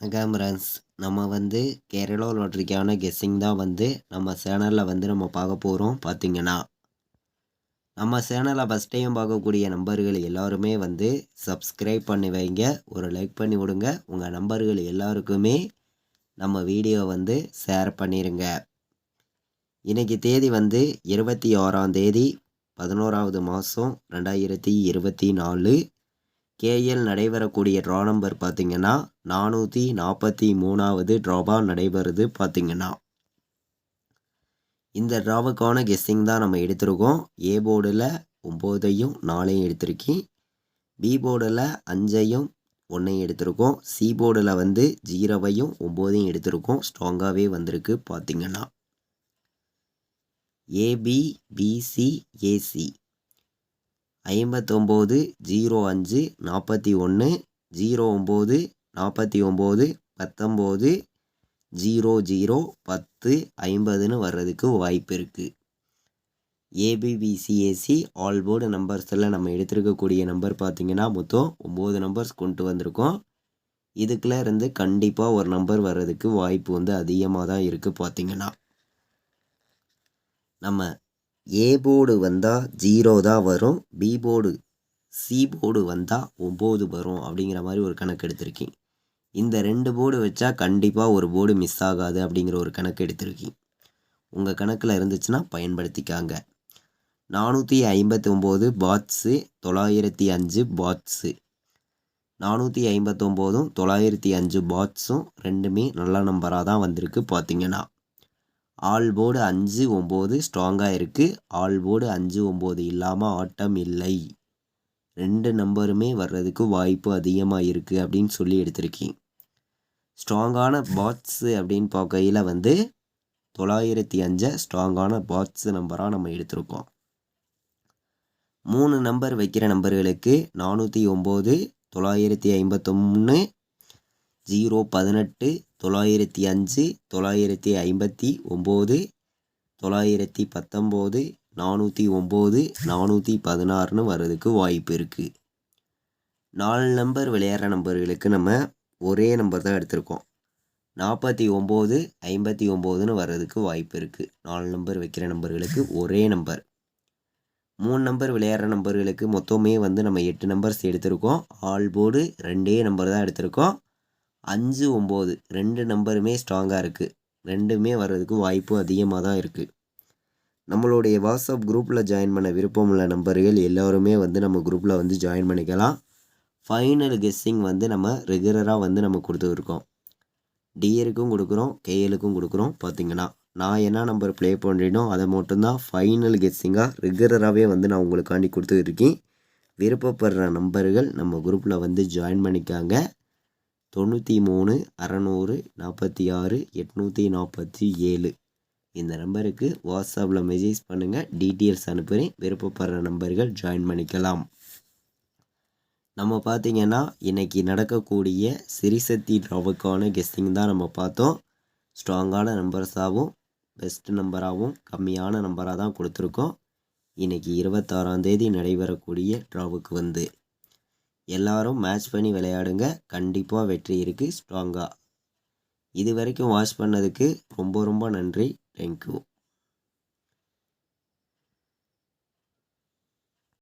வணக்கம் ஃப்ரெண்ட்ஸ். நம்ம கேரளா லாட்ரிக்கான கெஸ்ஸிங் தான் நம்ம சேனலில் நம்ம பார்க்க போகிறோம். பார்த்தீங்கன்னா நம்ம சேனலை ஃபஸ்ட் டைம் பார்க்கக்கூடிய நம்பர்கள் எல்லாருமே சப்ஸ்கிரைப் பண்ணி வைங்க, ஒரு லைக் பண்ணி விடுங்க. உங்கள் நம்பர்கள் எல்லாருக்குமே நம்ம வீடியோ ஷேர் பண்ணிடுங்க. இன்றைக்கி தேதி 26ஆம் தேதி 11வது மாதம் 2024. கேஎல் நடைபெறக்கூடிய ட்ரா நம்பர் பார்த்திங்கன்னா 443வது ட்ராபாக நடைபெறுது. பார்த்திங்கன்னா இந்த ட்ராவுக்கான கெஸ்ஸிங் தான் நம்ம எடுத்திருக்கோம். ஏ போர்டில் 9ஐயும் 4ஐயும் எடுத்திருக்கேன். பி போர்டில் 5ஐயும் 1ஐயும் எடுத்திருக்கோம். சி போர்டில் 0ஐயும் 9ஐயும் எடுத்திருக்கோம். ஸ்ட்ராங்காகவே வந்திருக்கு. பார்த்திங்கன்னா ஏபி பிசி ஏசி 59 05 41 09 49 19 00 10 50ன்னு வர்றதுக்கு வாய்ப்பு இருக்குது. ஏபிபிசிஏசி ஆல் போர்டு நம்பர்ஸில் நம்ம எடுத்துருக்கக்கூடிய நம்பர் பார்த்திங்கன்னா மொத்தம் 9 நம்பர்ஸ் கொண்டு வந்திருக்கோம். இதுக்குள்ளே இருந்து கண்டிப்பாக ஒரு நம்பர் வர்றதுக்கு வாய்ப்பு அதிகமாக தான் இருக்குது. பார்த்திங்கன்னா நம்ம ஏ போர்டு வந்தால் 0 தான் வரும், பி போர்டு சி போர்டு வந்தால் 9 வரும் அப்படிங்கிற மாதிரி ஒரு கணக்கு எடுத்திருக்கேன். இந்த 2 போர்டு வச்சா கண்டிப்பாக ஒரு போர்டு மிஸ் ஆகாது அப்படிங்கிற ஒரு கணக்கு எடுத்திருக்கேன். உங்கள் கணக்கில் இருந்துச்சுன்னா பயன்படுத்திக்காங்க. 459 பாட்ஸு 905 பாட்ஸு 459ம் 905 பாட்ஸும் ரெண்டுமே நல்ல நம்பராக தான் வந்திருக்கு. பார்த்திங்கன்னா ஆல் போர்டு 5 9 ஸ்ட்ராங்காக இருக்குது. ஆல் போர்டு 5 9 இல்லாமல் ஆட்டம் இல்லை. 2 நம்பருமே வர்றதுக்கு வாய்ப்பு அதிகமாக இருக்குது அப்படின்னு சொல்லி எடுத்திருக்கேன். ஸ்ட்ராங்கான பாட்ஸு அப்படின்னு பார்க்கையில் 905 ஸ்ட்ராங்கான பாட்ஸு நம்பராக நம்ம எடுத்திருக்கோம். 3 நம்பர் வைக்கிற நம்பர்களுக்கு 409 953 018 905 959 919 409 416ன்னு வர்றதுக்கு வாய்ப்பு இருக்குது. 4 நம்பர் விளையாடுற நம்பர்களுக்கு நம்ம ஒரே நம்பர் தான் எடுத்திருக்கோம். 49 59ன்னு வர்றதுக்கு வாய்ப்பு இருக்குது. 4 நம்பர் வைக்கிற நம்பர்களுக்கு ஒரே நம்பர். 3 நம்பர் விளையாடுற நம்பர்களுக்கு மொத்தமே நம்ம 8 நம்பர்ஸ் எடுத்திருக்கோம். ஆல் போர்டு 2 நம்பர் தான் எடுத்திருக்கோம். 5 9 2 நம்பருமே ஸ்ட்ராங்காக இருக்குது. ரெண்டுமே வர்றதுக்கு வாய்ப்பு அதிகமாக தான் இருக்குது. நம்மளுடைய வாட்ஸ்அப் குரூப்பில் ஜாயின் பண்ண விருப்பமுள்ள நம்பர்கள் எல்லோருமே நம்ம குரூப்பில் ஜாயின் பண்ணிக்கலாம். ஃபைனல் கெஸ்ஸிங் நம்ம ரெகுலராக நம்ம கொடுத்துருக்கோம். டிஆருக்கும் கொடுக்குறோம், கேஎலுக்கும் கொடுக்குறோம். பார்த்திங்கன்னா நான் என்ன நம்பர் ப்ளே பண்ணுறேனோ அதை மட்டும்தான் ஃபைனல் கெஸ்ஸிங்காக ரெகுலராகவே நான் உங்களுக்காண்டி கொடுத்துருக்கேன். விருப்பப்படுற நம்பர்கள் நம்ம குரூப்பில் ஜாயின் பண்ணிக்காங்க. 93 600 46 847 இந்த நம்பருக்கு வாட்ஸ்அப்பில் மெசேஜ் பண்ணுங்கள், டீட்டெயில்ஸ் அனுப்புகிறேன். விருப்பப்படுற நம்பர்கள் ஜாயின் பண்ணிக்கலாம். நம்ம பார்த்திங்கன்னா இன்றைக்கி நடக்கக்கூடிய சிறிசக்தி ட்ராவுக்கான கெஸ்டிங் தான் நம்ம பார்த்தோம். ஸ்ட்ராங்கான நம்பர்ஸாகவும் பெஸ்ட் நம்பராகவும் கம்மியான நம்பராக தான் கொடுத்துருக்கோம். இன்றைக்கி 26ஆம் தேதி நடைபெறக்கூடிய ட்ராவுக்கு எல்லாரும் மேட்ச் பண்ணி விளையாடுங்க. கண்டிப்பாக வெற்றி இருக்குது. ஸ்ட்ராங்காக இது வரைக்கும் வாட்ச் பண்ணதுக்கு ரொம்ப ரொம்ப நன்றி. தேங்க்யூ.